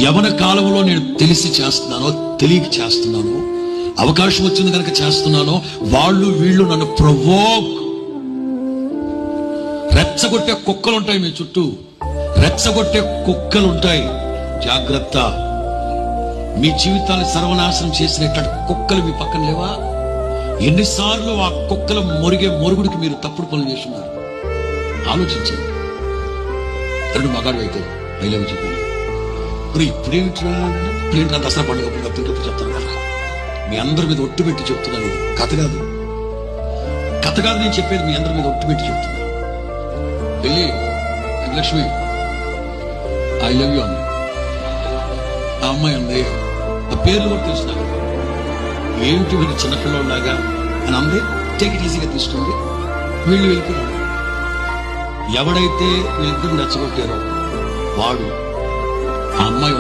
యవన కాలంలో నేను తెలిసి చేస్తున్నానో తెలియక చేస్తున్నానో, అవకాశం వచ్చింది కనుక చేస్తున్నానో, వాళ్ళు వీళ్ళు నన్ను రెచ్చగొట్టే కుక్కలు ఉంటాయి మీ చుట్టూ, రెచ్చగొట్టే కుక్కలు ఉంటాయి. జాగ్రత్త. మీ జీవితాన్ని సర్వనాశనం చేసినటువంటి కుక్కలు మీ పక్కన లేవా? ఎన్నిసార్లు ఆ కుక్కల మొరుగుడికి మీరు తప్పుడు పనులు చేస్తున్నారు? ఆలోచించండి. రెండు మగాడు అయితే ఐ లవ్ యు చెప్పండి. ఇప్పుడేంట్రా దసరా పండుగ తింటూ చెప్తాను కదా. మీ అందరి మీద ఒట్టు పెట్టి చెప్తున్నాను. ఇది కథ కాదు, నేను చెప్పేది మీ అందరి మీద ఒట్టు పెట్టి చెప్తున్నాను. వెళ్ళి లక్ష్మి ఐ లవ్ యూ అంది. ఆ అమ్మాయి అంది, ఆ పేర్లు కూడా తెలుసు నాకు. ఏమిటి వీళ్ళు చిన్నపిల్లలాగా అని అంది. టేక్ ఇట్ ఈజీగా తీసుకుంది. వీళ్ళు వెళ్ళిపోయారు. ఎవడైతే వీళ్ళిద్దరు రెచ్చగొట్టారో వాడు ఆ అమ్మాయి